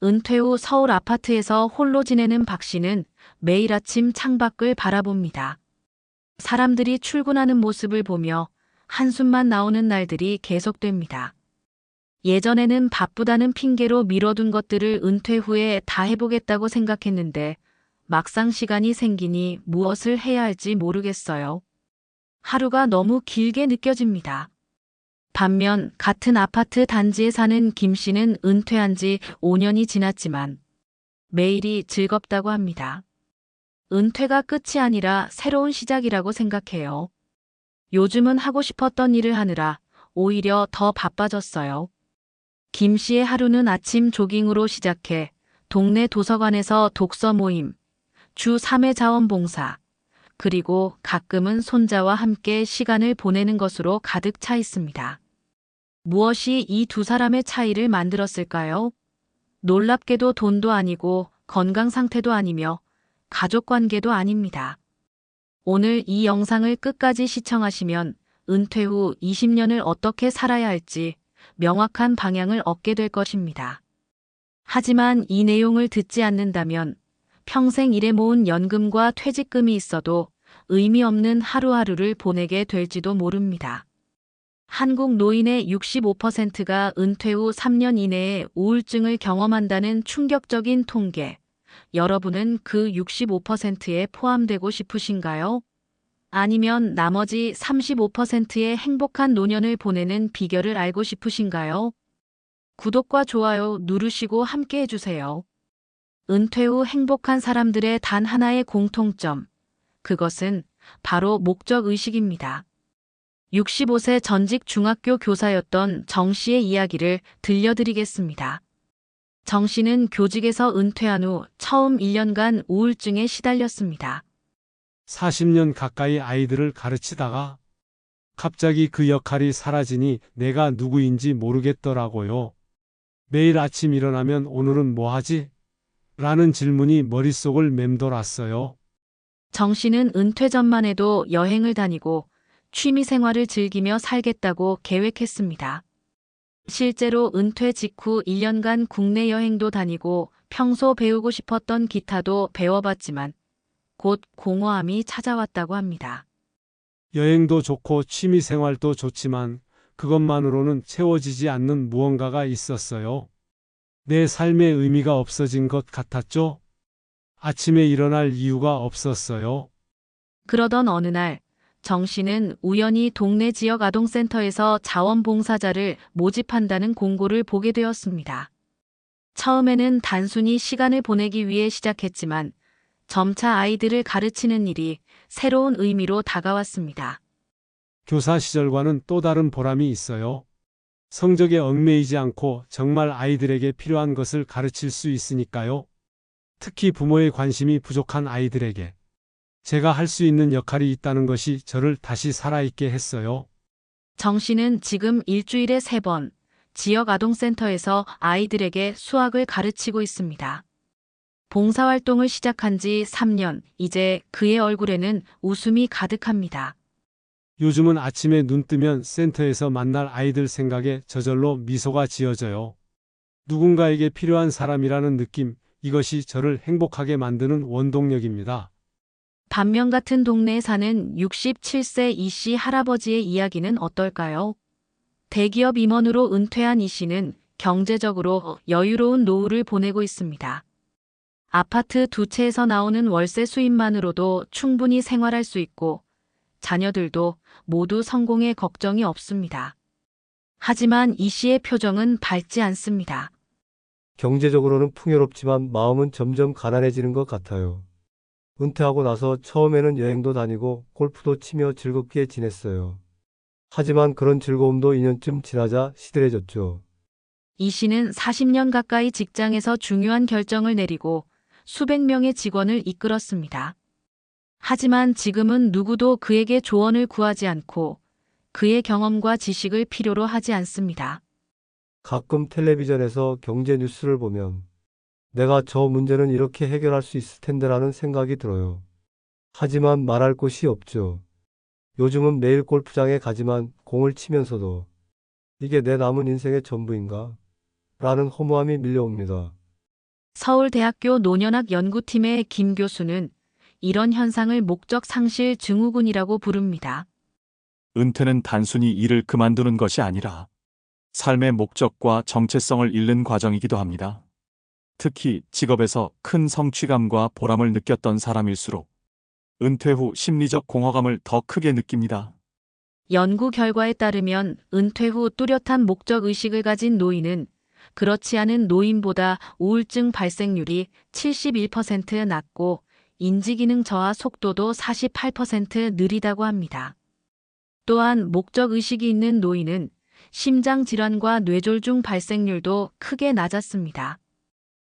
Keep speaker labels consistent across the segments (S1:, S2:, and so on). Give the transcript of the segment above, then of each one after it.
S1: 은퇴 후 서울 아파트에서 홀로 지내는 박 씨는 매일 아침 창밖을 바라봅니다. 사람들이 출근하는 모습을 보며 한숨만 나오는 날들이 계속됩니다. 예전에는 바쁘다는 핑계로 미뤄둔 것들을 은퇴 후에 다 해보겠다고 생각했는데 막상 시간이 생기니 무엇을 해야 할지 모르겠어요. 하루가 너무 길게 느껴집니다. 반면 같은 아파트 단지에 사는 김 씨는 은퇴한 지 5년이 지났지만 매일이 즐겁다고 합니다. 은퇴가 끝이 아니라 새로운 시작이라고 생각해요. 요즘은 하고 싶었던 일을 하느라 오히려 더 바빠졌어요. 김 씨의 하루는 아침 조깅으로 시작해 동네 도서관에서 독서 모임, 주 3회 자원봉사, 그리고 가끔은 손자와 함께 시간을 보내는 것으로 가득 차 있습니다. 무엇이 이 두 사람의 차이를 만들었을까요? 놀랍게도 돈도 아니고 건강 상태도 아니며 가족 관계도 아닙니다. 오늘 이 영상을 끝까지 시청하시면 은퇴 후 20년을 어떻게 살아야 할지 명확한 방향을 얻게 될 것입니다. 하지만 이 내용을 듣지 않는다면 평생 일해 모은 연금과 퇴직금이 있어도 의미 없는 하루하루를 보내게 될지도 모릅니다. 한국 노인의 65%가 은퇴 후 3년 이내에 우울증을 경험한다는 충격적인 통계. 여러분은 그 65%에 포함되고 싶으신가요? 아니면 나머지 35%의 행복한 노년을 보내는 비결을 알고 싶으신가요? 구독과 좋아요 누르시고 함께 해주세요. 은퇴 후 행복한 사람들의 단 하나의 공통점. 그것은 바로 목적의식입니다. 65세 전직 중학교 교사였던 정 씨의 이야기를 들려드리겠습니다. 정 씨는 교직에서 은퇴한 후 처음 1년간 우울증에 시달렸습니다.
S2: 40년 가까이 아이들을 가르치다가 갑자기 그 역할이 사라지니 내가 누구인지 모르겠더라고요. 매일 아침 일어나면 오늘은 뭐 하지? 라는 질문이 머릿속을 맴돌았어요.
S1: 정 씨는 은퇴 전만 해도 여행을 다니고 취미 생활을 즐기며 살겠다고 계획했습니다. 실제로 은퇴 직후 1년간 국내 여행도 다니고 평소 배우고 싶었던 기타도 배워봤지만 곧 공허함이 찾아왔다고 합니다.
S2: 여행도 좋고 취미 생활도 좋지만 그것만으로는 채워지지 않는 무언가가 있었어요. 내 삶의 의미가 없어진 것 같았죠? 아침에 일어날 이유가 없었어요.
S1: 그러던 어느 날 정 씨는 우연히 동네 지역 아동센터에서 자원봉사자를 모집한다는 공고를 보게 되었습니다. 처음에는 단순히 시간을 보내기 위해 시작했지만 점차 아이들을 가르치는 일이 새로운 의미로 다가왔습니다.
S2: 교사 시절과는 또 다른 보람이 있어요. 성적에 얽매이지 않고 정말 아이들에게 필요한 것을 가르칠 수 있으니까요. 특히 부모의 관심이 부족한 아이들에게 제가 할 수 있는 역할이 있다는 것이 저를 다시 살아있게 했어요.
S1: 정 씨는 지금 일주일에 3번 지역 아동센터에서 아이들에게 수학을 가르치고 있습니다. 봉사활동을 시작한 지 3년, 이제 그의 얼굴에는 웃음이 가득합니다.
S2: 요즘은 아침에 눈 뜨면 센터에서 만날 아이들 생각에 저절로 미소가 지어져요. 누군가에게 필요한 사람이라는 느낌, 이것이 저를 행복하게 만드는 원동력입니다.
S1: 반면 같은 동네에 사는 67세 이 씨 할아버지의 이야기는 어떨까요? 대기업 임원으로 은퇴한 이 씨는 경제적으로 여유로운 노후를 보내고 있습니다. 아파트 2채에서 나오는 월세 수입만으로도 충분히 생활할 수 있고 자녀들도 모두 성공에 걱정이 없습니다. 하지만 이 씨의 표정은 밝지 않습니다.
S3: 경제적으로는 풍요롭지만 마음은 점점 가난해지는 것 같아요. 은퇴하고 나서 처음에는 여행도 다니고 골프도 치며 즐겁게 지냈어요. 하지만 그런 즐거움도 2년쯤 지나자 시들해졌죠.
S1: 이 씨는 40년 가까이 직장에서 중요한 결정을 내리고 수백 명의 직원을 이끌었습니다. 하지만 지금은 누구도 그에게 조언을 구하지 않고 그의 경험과 지식을 필요로 하지 않습니다.
S3: 가끔 텔레비전에서 경제 뉴스를 보면 내가 저 문제는 이렇게 해결할 수 있을 텐데라는 생각이 들어요. 하지만 말할 곳이 없죠. 요즘은 매일 골프장에 가지만 공을 치면서도 이게 내 남은 인생의 전부인가? 라는 허무함이 밀려옵니다.
S1: 서울대학교 노년학 연구팀의 김 교수는 이런 현상을 목적 상실 증후군이라고 부릅니다.
S4: 은퇴는 단순히 일을 그만두는 것이 아니라 삶의 목적과 정체성을 잃는 과정이기도 합니다. 특히 직업에서 큰 성취감과 보람을 느꼈던 사람일수록 은퇴 후 심리적 공허감을 더 크게 느낍니다.
S1: 연구 결과에 따르면 은퇴 후 뚜렷한 목적 의식을 가진 노인은 그렇지 않은 노인보다 우울증 발생률이 71% 낮고 인지기능 저하 속도도 48% 느리다고 합니다. 또한 목적 의식이 있는 노인은 심장 질환과 뇌졸중 발생률도 크게 낮았습니다.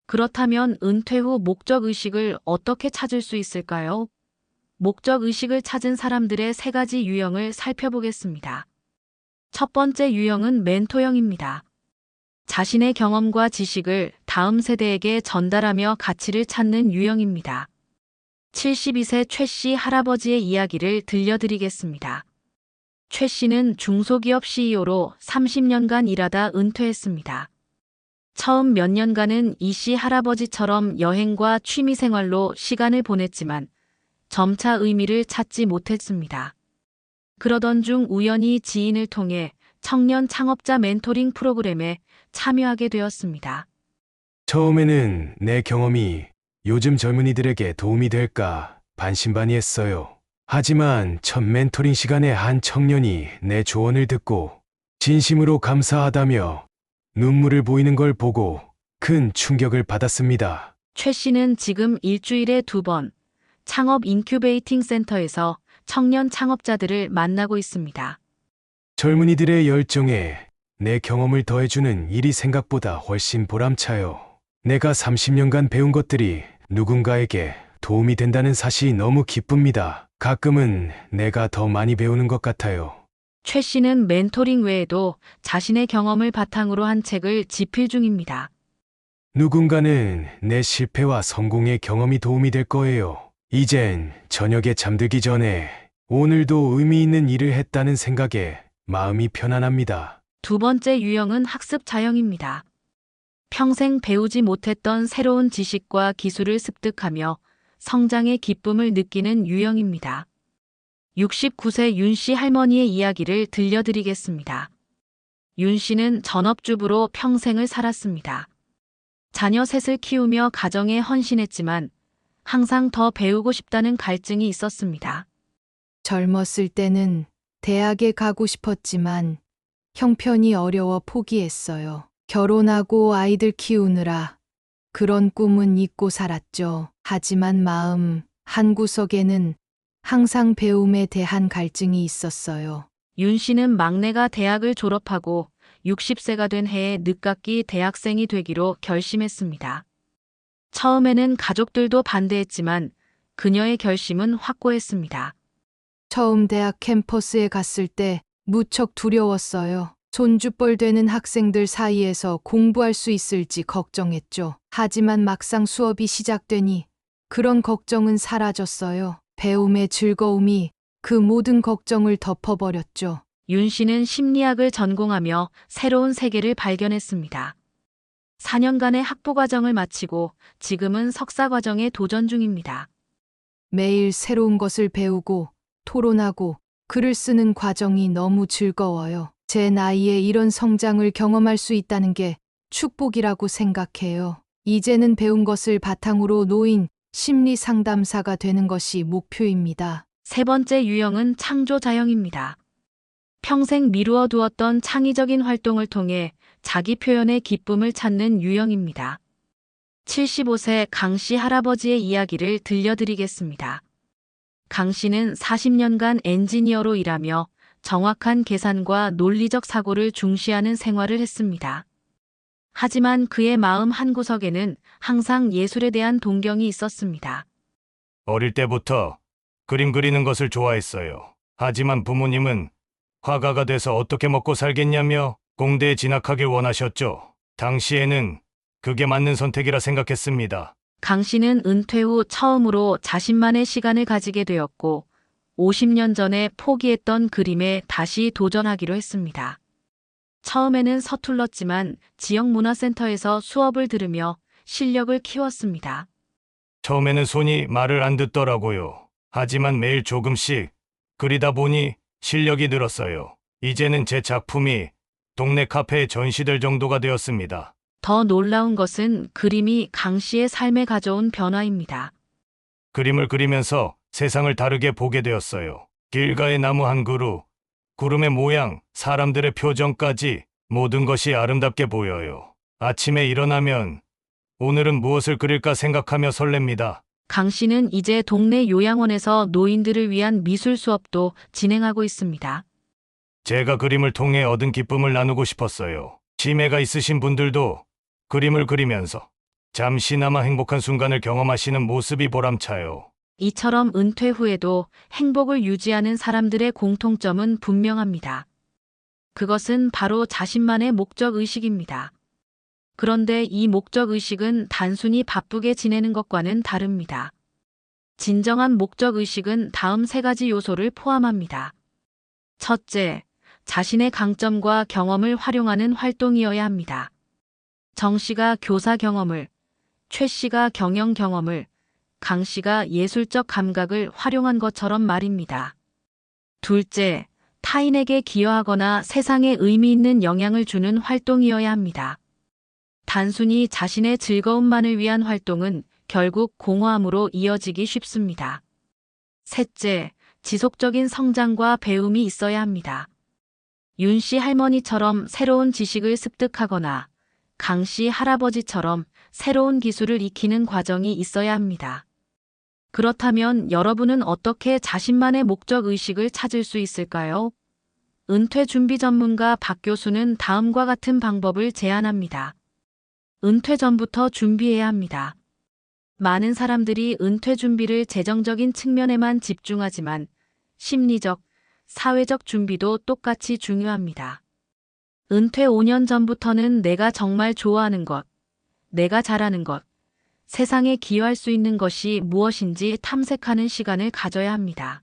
S1: 그렇다면 은퇴 후 목적 의식을 어떻게 찾을 수 있을까요? 목적 의식을 찾은 사람들의 3가지 유형을 살펴보겠습니다. 첫 번째 유형은 멘토형입니다. 자신의 경험과 지식을 다음 세대에게 전달하며 가치를 찾는 유형입니다. 72세 최 씨 할아버지의 이야기를 들려드리겠습니다. 최 씨는 중소기업 CEO로 30년간 일하다 은퇴했습니다. 처음 몇 년간은 이 씨 할아버지처럼 여행과 취미생활로 시간을 보냈지만 점차 의미를 찾지 못했습니다. 그러던 중 우연히 지인을 통해 청년 창업자 멘토링 프로그램에 참여하게 되었습니다.
S5: 처음에는 내 경험이 요즘 젊은이들에게 도움이 될까 반신반의했어요. 하지만 첫 멘토링 시간에 한 청년이 내 조언을 듣고 진심으로 감사하다며 눈물을 보이는 걸 보고 큰 충격을 받았습니다.
S1: 최 씨는 지금 일주일에 2번 창업 인큐베이팅 센터에서 청년 창업자들을 만나고 있습니다.
S5: 젊은이들의 열정에 내 경험을 더해주는 일이 생각보다 훨씬 보람차요. 내가 30년간 배운 것들이 누군가에게 도움이 된다는 사실이 너무 기쁩니다. 가끔은 내가 더 많이 배우는 것 같아요.
S1: 최 씨는 멘토링 외에도 자신의 경험을 바탕으로 한 책을 집필 중입니다.
S5: 누군가는 내 실패와 성공의 경험이 도움이 될 거예요. 이젠 저녁에 잠들기 전에 오늘도 의미 있는 일을 했다는 생각에 마음이 편안합니다.
S1: 두 번째 유형은 학습 자형입니다. 평생 배우지 못했던 새로운 지식과 기술을 습득하며 성장의 기쁨을 느끼는 유형입니다. 69세 윤 씨 할머니의 이야기를 들려드리겠습니다. 윤 씨는 전업주부로 평생을 살았습니다. 자녀 셋을 키우며 가정에 헌신했지만 항상 더 배우고 싶다는 갈증이 있었습니다.
S6: 젊었을 때는 대학에 가고 싶었지만 형편이 어려워 포기했어요. 결혼하고 아이들 키우느라 그런 꿈은 잊고 살았죠. 하지만 마음 한구석에는 항상 배움에 대한 갈증이 있었어요.
S1: 윤 씨는 막내가 대학을 졸업하고 60세가 된 해에 늦깎이 대학생이 되기로 결심했습니다. 처음에는 가족들도 반대했지만 그녀의 결심은 확고했습니다.
S6: 처음 대학 캠퍼스에 갔을 때 무척 두려웠어요. 손주뻘 되는 학생들 사이에서 공부할 수 있을지 걱정했죠. 하지만 막상 수업이 시작되니 그런 걱정은 사라졌어요. 배움의 즐거움이 그 모든 걱정을 덮어버렸죠.
S1: 윤 씨는 심리학을 전공하며 새로운 세계를 발견했습니다. 4년간의 학부 과정을 마치고 지금은 석사 과정에 도전 중입니다.
S6: 매일 새로운 것을 배우고 토론하고 글을 쓰는 과정이 너무 즐거워요. 제 나이에 이런 성장을 경험할 수 있다는 게 축복이라고 생각해요. 이제는 배운 것을 바탕으로 노인 심리 상담사가 되는 것이 목표입니다.
S1: 세 번째 유형은 창조 자형입니다. 평생 미루어 두었던 창의적인 활동을 통해 자기 표현의 기쁨을 찾는 유형입니다. 75세 강 씨 할아버지의 이야기를 들려드리겠습니다. 강 씨는 40년간 엔지니어로 일하며 정확한 계산과 논리적 사고를 중시하는 생활을 했습니다. 하지만 그의 마음 한구석에는 항상 예술에 대한 동경이 있었습니다.
S7: 어릴 때부터 그림 그리는 것을 좋아했어요. 하지만 부모님은 화가가 돼서 어떻게 먹고 살겠냐며 공대에 진학하길 원하셨죠. 당시에는 그게 맞는 선택이라 생각했습니다.
S1: 강 씨는 은퇴 후 처음으로 자신만의 시간을 가지게 되었고 50년 전에 포기했던 그림에 다시 도전하기로 했습니다. 처음에는 서툴렀지만 지역 문화센터에서 수업을 들으며 실력을 키웠습니다.
S7: 처음에는 손이 말을 안 듣더라고요. 하지만 매일 조금씩 그리다 보니 실력이 늘었어요. 이제는 제 작품이 동네 카페에 전시될 정도가 되었습니다.
S1: 더 놀라운 것은 그림이 강 씨의 삶에 가져온 변화입니다.
S7: 그림을 그리면서 세상을 다르게 보게 되었어요. 길가의 나무 한 그루, 구름의 모양, 사람들의 표정까지 모든 것이 아름답게 보여요. 아침에 일어나면 오늘은 무엇을 그릴까 생각하며 설렙니다.
S1: 강 씨는 이제 동네 요양원에서 노인들을 위한 미술 수업도 진행하고 있습니다.
S7: 제가 그림을 통해 얻은 기쁨을 나누고 싶었어요. 치매가 있으신 분들도 그림을 그리면서 잠시나마 행복한 순간을 경험하시는 모습이 보람차요.
S1: 이처럼 은퇴 후에도 행복을 유지하는 사람들의 공통점은 분명합니다. 그것은 바로 자신만의 목적의식입니다. 그런데 이 목적의식은 단순히 바쁘게 지내는 것과는 다릅니다. 진정한 목적의식은 다음 3가지 요소를 포함합니다. 첫째, 자신의 강점과 경험을 활용하는 활동이어야 합니다. 정 씨가 교사 경험을, 최 씨가 경영 경험을, 강 씨가 예술적 감각을 활용한 것처럼 말입니다. 둘째, 타인에게 기여하거나 세상에 의미 있는 영향을 주는 활동이어야 합니다. 단순히 자신의 즐거움만을 위한 활동은 결국 공허함으로 이어지기 쉽습니다. 셋째, 지속적인 성장과 배움이 있어야 합니다. 윤 씨 할머니처럼 새로운 지식을 습득하거나 강 씨 할아버지처럼 새로운 기술을 익히는 과정이 있어야 합니다. 그렇다면 여러분은 어떻게 자신만의 목적의식을 찾을 수 있을까요? 은퇴 준비 전문가 박 교수는 다음과 같은 방법을 제안합니다. 은퇴 전부터 준비해야 합니다. 많은 사람들이 은퇴 준비를 재정적인 측면에만 집중하지만 심리적, 사회적 준비도 똑같이 중요합니다. 은퇴 5년 전부터는 내가 정말 좋아하는 것, 내가 잘하는 것, 세상에 기여할 수 있는 것이 무엇인지 탐색하는 시간을 가져야 합니다.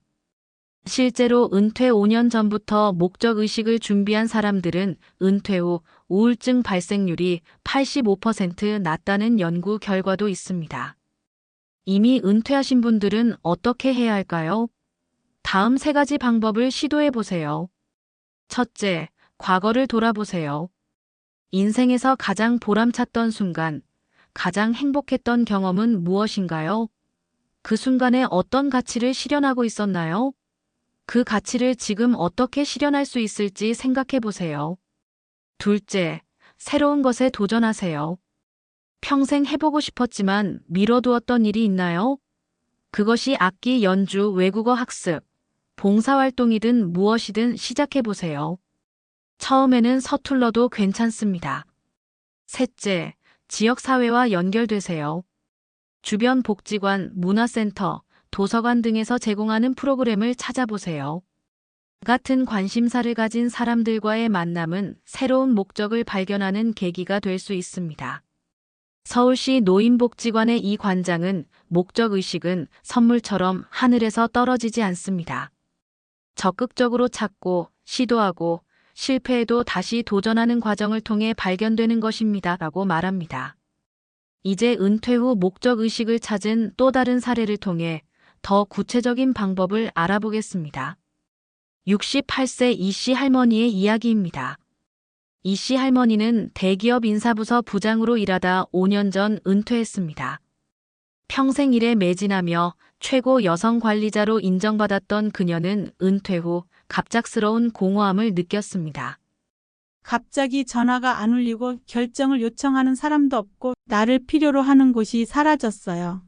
S1: 실제로 은퇴 5년 전부터 목적의식을 준비한 사람들은 은퇴 후 우울증 발생률이 85% 낮다는 연구 결과도 있습니다. 이미 은퇴하신 분들은 어떻게 해야 할까요? 다음 3가지 방법을 시도해 보세요. 첫째, 과거를 돌아보세요. 인생에서 가장 보람찼던 순간, 가장 행복했던 경험은 무엇인가요? 그 순간에 어떤 가치를 실현하고 있었나요? 그 가치를 지금 어떻게 실현할 수 있을지 생각해 보세요. 둘째, 새로운 것에 도전하세요. 평생 해보고 싶었지만 미뤄두었던 일이 있나요? 그것이 악기 연주, 외국어 학습, 봉사활동이든 무엇이든 시작해 보세요. 처음에는 서툴러도 괜찮습니다. 셋째, 지역사회와 연결되세요. 주변 복지관, 문화센터, 도서관 등에서 제공하는 프로그램을 찾아보세요. 같은 관심사를 가진 사람들과의 만남은 새로운 목적을 발견하는 계기가 될 수 있습니다. 서울시 노인복지관의 이 관장은 목적의식은 선물처럼 하늘에서 떨어지지 않습니다. 적극적으로 찾고 시도하고 실패해도 다시 도전하는 과정을 통해 발견되는 것입니다. 라고 말합니다. 이제 은퇴 후 목적의식을 찾은 또 다른 사례를 통해 더 구체적인 방법을 알아보겠습니다. 68세 이씨 할머니의 이야기입니다. 이씨 할머니는 대기업 인사부서 부장으로 일하다 5년 전 은퇴했습니다. 평생 일에 매진하며 최고 여성 관리자로 인정받았던 그녀는 은퇴 후 갑작스러운 공허함을 느꼈습니다.
S8: 갑자기 전화가 안 울리고 결정을 요청하는 사람도 없고 나를 필요로 하는 곳이 사라졌어요.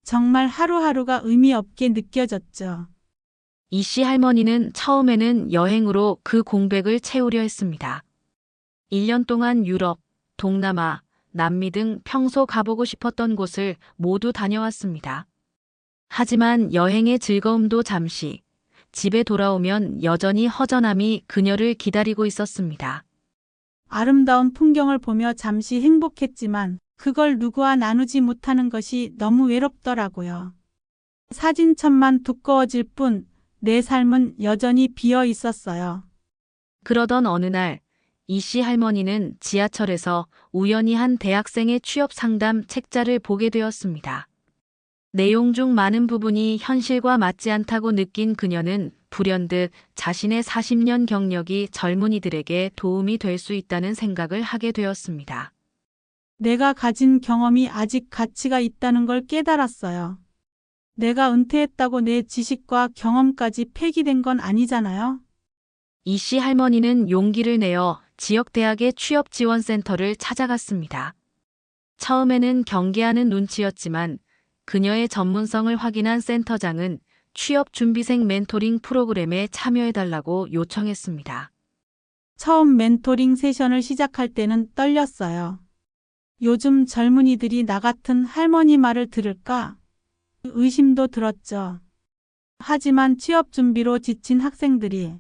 S8: 정말 하루하루가 의미 없게 느껴졌죠.
S1: 이씨 할머니는 처음에는 여행으로 그 공백을 채우려 했습니다. 1년 동안 유럽, 동남아, 남미 등 평소 가보고 싶었던 곳을 모두 다녀왔습니다. 하지만 여행의 즐거움도 잠시, 집에 돌아오면 여전히 허전함이 그녀를 기다리고 있었습니다.
S8: 아름다운 풍경을 보며 잠시 행복했지만 그걸 누구와 나누지 못하는 것이 너무 외롭더라고요. 사진첩만 두꺼워질 뿐 내 삶은 여전히 비어 있었어요.
S1: 그러던 어느 날 이 씨 할머니는 지하철에서 우연히 한 대학생의 취업 상담 책자를 보게 되었습니다. 내용 중 많은 부분이 현실과 맞지 않다고 느낀 그녀는 불현듯 자신의 40년 경력이 젊은이들에게 도움이 될 수 있다는 생각을 하게 되었습니다.
S8: 내가 가진 경험이 아직 가치가 있다는 걸 깨달았어요. 내가 은퇴했다고 내 지식과 경험까지 폐기된 건 아니잖아요.
S1: 이 씨 할머니는 용기를 내어 지역 대학의 취업 지원센터를 찾아갔습니다. 처음에는 경계하는 눈치였지만 그녀의 전문성을 확인한 센터장은 취업 준비생 멘토링 프로그램에 참여해달라고 요청했습니다.
S8: 처음 멘토링 세션을 시작할 때는 떨렸어요. 요즘 젊은이들이 나 같은 할머니 말을 들을까? 의심도 들었죠. 하지만 취업 준비로 지친 학생들이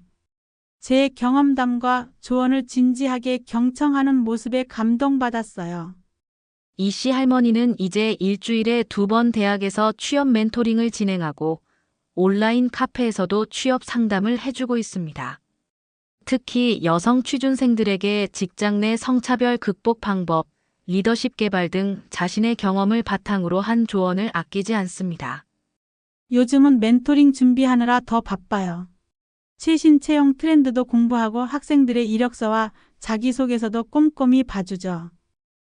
S8: 제 경험담과 조언을 진지하게 경청하는 모습에 감동받았어요.
S1: 이 씨 할머니는 이제 일주일에 2번 대학에서 취업 멘토링을 진행하고 온라인 카페에서도 취업 상담을 해주고 있습니다. 특히 여성 취준생들에게 직장 내 성차별 극복 방법, 리더십 개발 등 자신의 경험을 바탕으로 한 조언을 아끼지 않습니다.
S8: 요즘은 멘토링 준비하느라 더 바빠요. 최신 채용 트렌드도 공부하고 학생들의 이력서와 자기소개서도 꼼꼼히 봐주죠.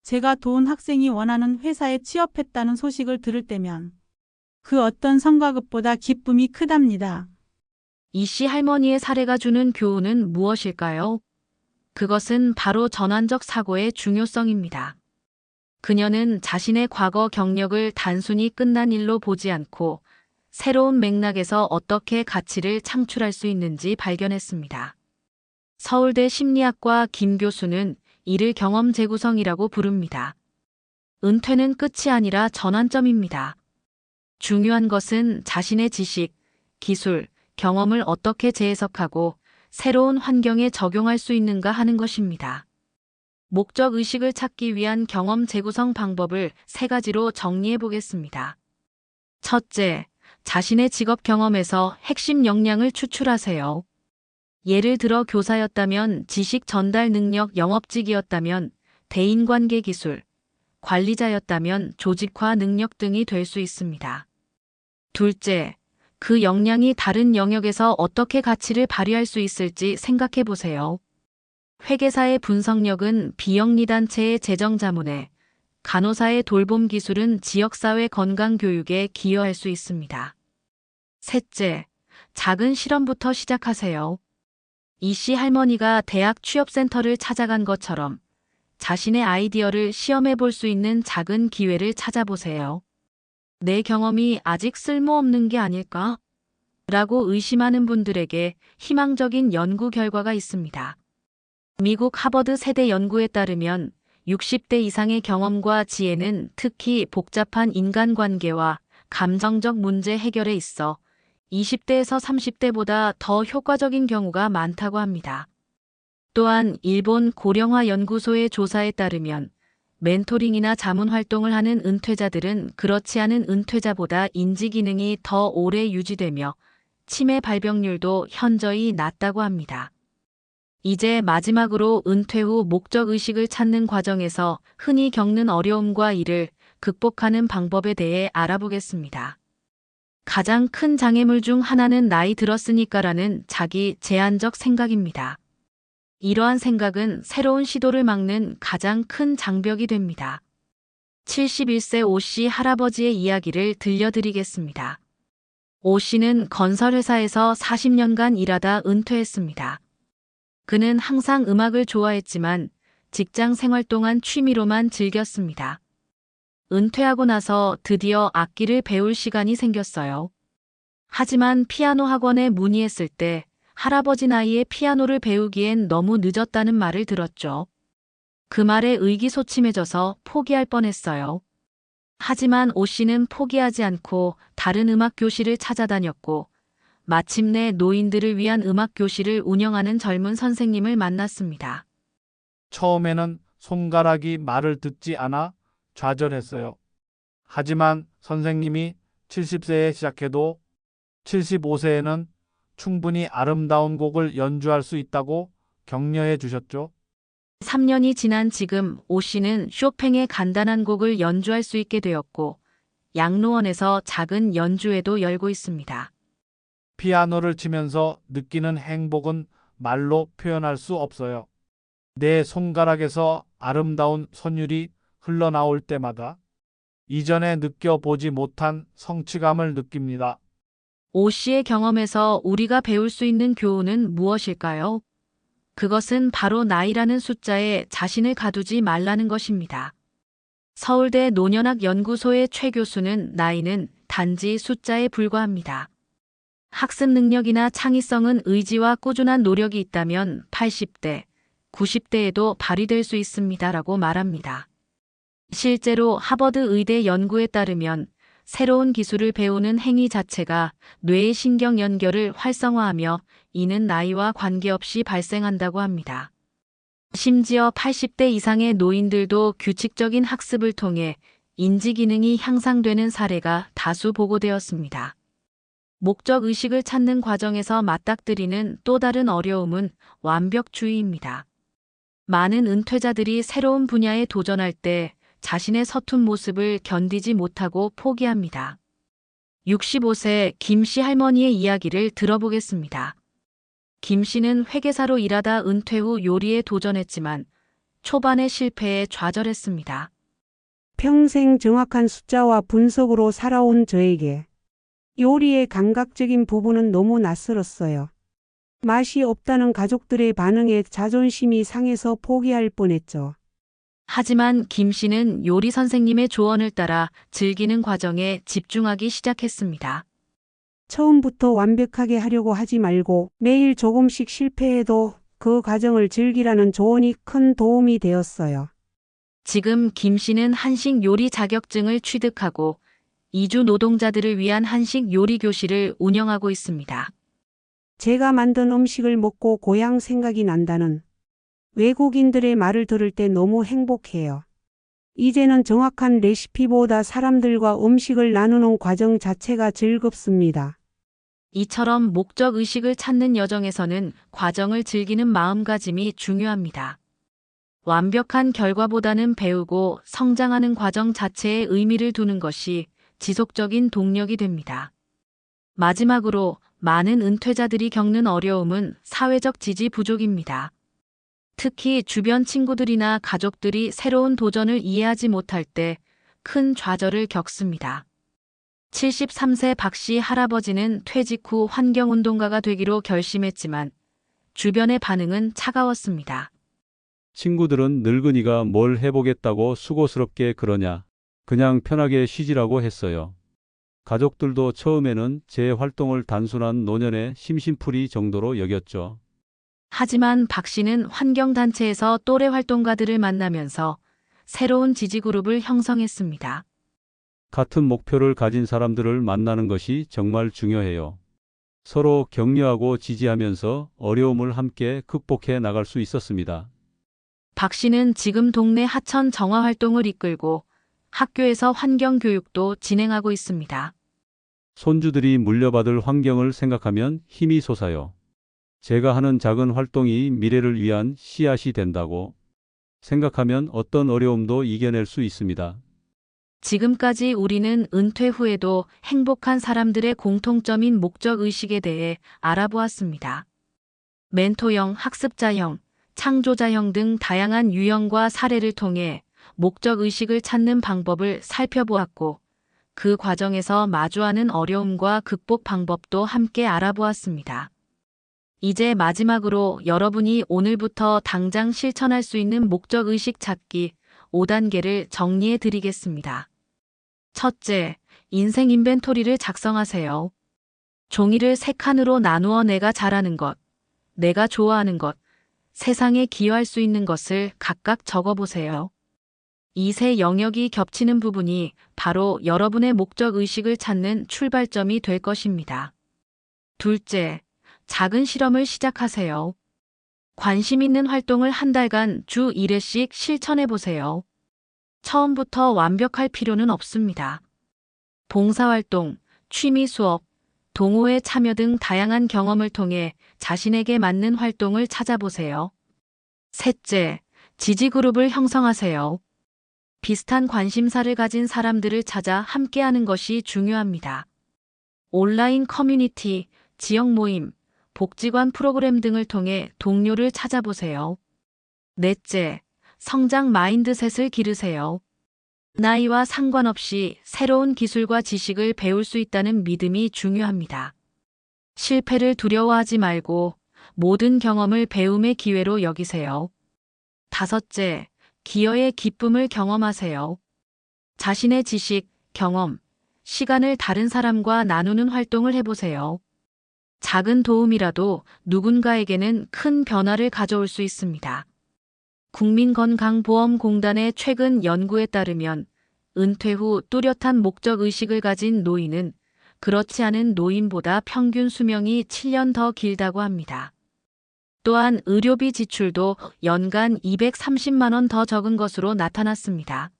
S8: 제가 도운 학생이 원하는 회사에 취업했다는 소식을 들을 때면 그 어떤 성과급보다 기쁨이 크답니다.
S1: 이 씨 할머니의 사례가 주는 교훈은 무엇일까요? 그것은 바로 전환적 사고의 중요성입니다. 그녀는 자신의 과거 경력을 단순히 끝난 일로 보지 않고 새로운 맥락에서 어떻게 가치를 창출할 수 있는지 발견했습니다. 서울대 심리학과 김 교수는 이를 경험 재구성이라고 부릅니다. 은퇴는 끝이 아니라 전환점입니다. 중요한 것은 자신의 지식, 기술, 경험을 어떻게 재해석하고 새로운 환경에 적용할 수 있는가 하는 것입니다. 목적 의식을 찾기 위한 경험 재구성 방법을 3가지로 정리해 보겠습니다. 첫째, 자신의 직업 경험에서 핵심 역량을 추출하세요. 예를 들어 교사였다면 지식 전달 능력, 영업직이었다면 대인관계 기술, 관리자였다면 조직화 능력 등이 될 수 있습니다. 둘째, 그 역량이 다른 영역에서 어떻게 가치를 발휘할 수 있을지 생각해 보세요. 회계사의 분석력은 비영리단체의 재정자문에, 간호사의 돌봄 기술은 지역사회 건강교육에 기여할 수 있습니다. 셋째, 작은 실험부터 시작하세요. 이 씨 할머니가 대학 취업센터를 찾아간 것처럼 자신의 아이디어를 시험해 볼 수 있는 작은 기회를 찾아보세요. 내 경험이 아직 쓸모없는 게 아닐까? 라고 의심하는 분들에게 희망적인 연구 결과가 있습니다. 미국 하버드 세대 연구에 따르면 60대 이상의 경험과 지혜는 특히 복잡한 인간관계와 감정적 문제 해결에 있어 20대에서 30대보다 더 효과적인 경우가 많다고 합니다. 또한 일본 고령화 연구소의 조사에 따르면 멘토링이나 자문 활동을 하는 은퇴자들은 그렇지 않은 은퇴자보다 인지 기능이 더 오래 유지되며 치매 발병률도 현저히 낮다고 합니다. 이제 마지막으로 은퇴 후 목적 의식을 찾는 과정에서 흔히 겪는 어려움과 이를 극복하는 방법에 대해 알아보겠습니다. 가장 큰 장애물 중 하나는 나이 들었으니까라는 자기 제한적 생각입니다. 이러한 생각은 새로운 시도를 막는 가장 큰 장벽이 됩니다. 71세 오 씨 할아버지의 이야기를 들려드리겠습니다. 오 씨는 건설회사에서 40년간 일하다 은퇴했습니다. 그는 항상 음악을 좋아했지만 직장 생활 동안 취미로만 즐겼습니다. 은퇴하고 나서 드디어 악기를 배울 시간이 생겼어요. 하지만 피아노 학원에 문의했을 때 할아버지 나이에 피아노를 배우기엔 너무 늦었다는 말을 들었죠. 그 말에 의기소침해져서 포기할 뻔했어요. 하지만 오 씨는 포기하지 않고 다른 음악 교실을 찾아다녔고 마침내 노인들을 위한 음악 교실을 운영하는 젊은 선생님을 만났습니다.
S9: 처음에는 손가락이 말을 듣지 않아 좌절했어요. 하지만 선생님이 70세에 시작해도 75세에는 충분히 아름다운 곡을 연주할 수 있다고 격려해 주셨죠.
S1: 3년이 지난 지금 오 씨는 쇼팽의 간단한 곡을 연주할 수 있게 되었고 양로원에서 작은 연주회도 열고 있습니다.
S9: 피아노를 치면서 느끼는 행복은 말로 표현할 수 없어요. 내 손가락에서 아름다운 선율이 흘러나올 때마다 이전에 느껴보지 못한 성취감을 느낍니다.
S1: 오 씨의 경험에서 우리가 배울 수 있는 교훈은 무엇일까요? 그것은 바로 나이라는 숫자에 자신을 가두지 말라는 것입니다. 서울대 노년학 연구소의 최 교수는 나이는 단지 숫자에 불과합니다. 학습 능력이나 창의성은 의지와 꾸준한 노력이 있다면 80대, 90대에도 발휘될 수 있습니다라고 말합니다. 실제로 하버드 의대 연구에 따르면 새로운 기술을 배우는 행위 자체가 뇌의 신경 연결을 활성화하며 이는 나이와 관계없이 발생한다고 합니다. 심지어 80대 이상의 노인들도 규칙적인 학습을 통해 인지 기능이 향상되는 사례가 다수 보고되었습니다. 목적 의식을 찾는 과정에서 맞닥뜨리는 또 다른 어려움은 완벽주의입니다. 많은 은퇴자들이 새로운 분야에 도전할 때 자신의 서툰 모습을 견디지 못하고 포기합니다. 65세 김 씨 할머니의 이야기를 들어보겠습니다. 김 씨는 회계사로 일하다 은퇴 후 요리에 도전했지만 초반의 실패에 좌절했습니다.
S10: 평생 정확한 숫자와 분석으로 살아온 저에게 요리의 감각적인 부분은 너무 낯설었어요. 맛이 없다는 가족들의 반응에 자존심이 상해서 포기할 뻔했죠.
S1: 하지만 김 씨는 요리 선생님의 조언을 따라 즐기는 과정에 집중하기 시작했습니다.
S10: 처음부터 완벽하게 하려고 하지 말고 매일 조금씩 실패해도 그 과정을 즐기라는 조언이 큰 도움이 되었어요.
S1: 지금 김 씨는 한식 요리 자격증을 취득하고 이주 노동자들을 위한 한식 요리 교실을 운영하고 있습니다.
S10: 제가 만든 음식을 먹고 고향 생각이 난다는 외국인들의 말을 들을 때 너무 행복해요. 이제는 정확한 레시피보다 사람들과 음식을 나누는 과정 자체가 즐겁습니다.
S1: 이처럼 목적 의식을 찾는 여정에서는 과정을 즐기는 마음가짐이 중요합니다. 완벽한 결과보다는 배우고 성장하는 과정 자체에 의미를 두는 것이 지속적인 동력이 됩니다. 마지막으로 많은 은퇴자들이 겪는 어려움은 사회적 지지 부족입니다. 특히 주변 친구들이나 가족들이 새로운 도전을 이해하지 못할 때 큰 좌절을 겪습니다. 73세 박 씨 할아버지는 퇴직 후 환경운동가가 되기로 결심했지만 주변의 반응은 차가웠습니다.
S11: 친구들은 늙은이가 뭘 해보겠다고 수고스럽게 그러냐. 그냥 편하게 쉬지라고 했어요. 가족들도 처음에는 제 활동을 단순한 노년의 심심풀이 정도로 여겼죠.
S1: 하지만 박 씨는 환경단체에서 또래 활동가들을 만나면서 새로운 지지그룹을 형성했습니다.
S11: 같은 목표를 가진 사람들을 만나는 것이 정말 중요해요. 서로 격려하고 지지하면서 어려움을 함께 극복해 나갈 수 있었습니다.
S1: 박 씨는 지금 동네 하천 정화 활동을 이끌고 학교에서 환경 교육도 진행하고 있습니다.
S11: 손주들이 물려받을 환경을 생각하면 힘이 솟아요. 제가 하는 작은 활동이 미래를 위한 씨앗이 된다고 생각하면 어떤 어려움도 이겨낼 수 있습니다.
S1: 지금까지 우리는 은퇴 후에도 행복한 사람들의 공통점인 목적 의식에 대해 알아보았습니다. 멘토형, 학습자형, 창조자형 등 다양한 유형과 사례를 통해 목적 의식을 찾는 방법을 살펴보았고, 그 과정에서 마주하는 어려움과 극복 방법도 함께 알아보았습니다. 이제 마지막으로 여러분이 오늘부터 당장 실천할 수 있는 목적 의식 찾기 5단계를 정리해 드리겠습니다. 첫째, 인생 인벤토리를 작성하세요. 종이를 3칸으로 나누어 내가 잘하는 것, 내가 좋아하는 것, 세상에 기여할 수 있는 것을 각각 적어보세요. 이 세 영역이 겹치는 부분이 바로 여러분의 목적 의식을 찾는 출발점이 될 것입니다. 둘째, 작은 실험을 시작하세요. 관심 있는 활동을 한 달간 주 1회씩 실천해 보세요. 처음부터 완벽할 필요는 없습니다. 봉사활동, 취미 수업, 동호회 참여 등 다양한 경험을 통해 자신에게 맞는 활동을 찾아보세요. 셋째, 지지 그룹을 형성하세요. 비슷한 관심사를 가진 사람들을 찾아 함께하는 것이 중요합니다. 온라인 커뮤니티, 지역 모임, 복지관 프로그램 등을 통해 동료를 찾아보세요. 넷째, 성장 마인드셋을 기르세요. 나이와 상관없이 새로운 기술과 지식을 배울 수 있다는 믿음이 중요합니다. 실패를 두려워하지 말고 모든 경험을 배움의 기회로 여기세요. 다섯째, 기여의 기쁨을 경험하세요. 자신의 지식, 경험, 시간을 다른 사람과 나누는 활동을 해보세요. 작은 도움이라도 누군가에게는 큰 변화를 가져올 수 있습니다. 국민건강보험공단의 최근 연구에 따르면 은퇴 후 뚜렷한 목적의식을 가진 노인은 그렇지 않은 노인보다 평균 수명이 7년 더 길다고 합니다. 또한 의료비 지출도 연간 230만 원 더 적은 것으로 나타났습니다.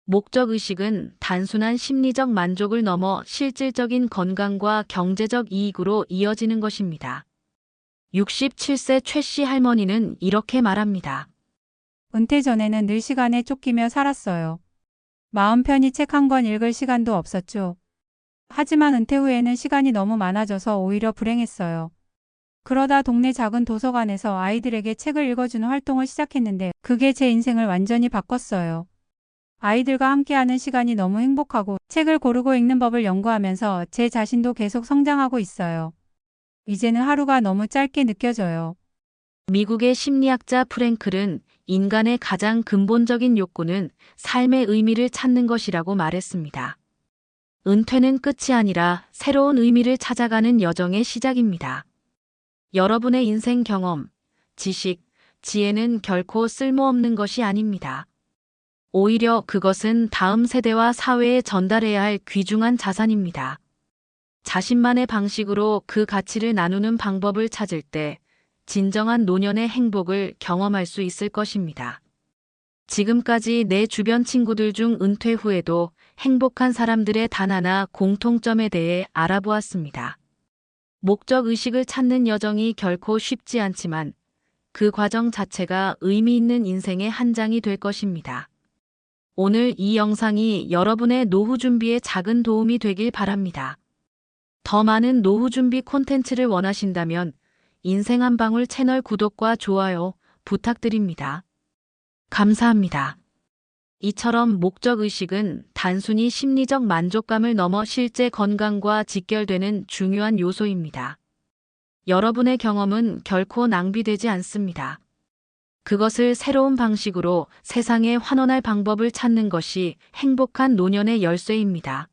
S1: 목적의식은 단순한 심리적 만족을 넘어 실질적인 건강과 경제적 이익으로 이어지는 것입니다. 67세 최 씨 할머니는 이렇게 말합니다.
S12: 은퇴 전에는 늘 시간에 쫓기며 살았어요. 마음 편히 책 한 권 읽을 시간도 없었죠. 하지만 은퇴 후에는 시간이 너무 많아져서 오히려 불행했어요. 그러다 동네 작은 도서관에서 아이들에게 책을 읽어주는 활동을 시작했는데 그게 제 인생을 완전히 바꿨어요. 아이들과 함께하는 시간이 너무 행복하고 책을 고르고 읽는 법을 연구하면서 제 자신도 계속 성장하고 있어요. 이제는 하루가 너무 짧게 느껴져요.
S1: 미국의 심리학자 프랭클은 인간의 가장 근본적인 욕구는 삶의 의미를 찾는 것이라고 말했습니다. 은퇴는 끝이 아니라 새로운 의미를 찾아가는 여정의 시작입니다. 여러분의 인생 경험, 지식, 지혜는 결코 쓸모없는 것이 아닙니다. 오히려 그것은 다음 세대와 사회에 전달해야 할 귀중한 자산입니다. 자신만의 방식으로 그 가치를 나누는 방법을 찾을 때 진정한 노년의 행복을 경험할 수 있을 것입니다. 지금까지 내 주변 친구들 중 은퇴 후에도 행복한 사람들의 단 하나 공통점에 대해 알아보았습니다. 목적의식을 찾는 여정이 결코 쉽지 않지만 그 과정 자체가 의미 있는 인생의 한 장이 될 것입니다. 오늘 이 영상이 여러분의 노후 준비에 작은 도움이 되길 바랍니다. 더 많은 노후 준비 콘텐츠를 원하신다면 인생 한 방울 채널 구독과 좋아요 부탁드립니다. 감사합니다. 이처럼 목적의식은 단순히 심리적 만족감을 넘어 실제 건강과 직결되는 중요한 요소입니다. 여러분의 경험은 결코 낭비되지 않습니다. 그것을 새로운 방식으로 세상에 환원할 방법을 찾는 것이 행복한 노년의 열쇠입니다.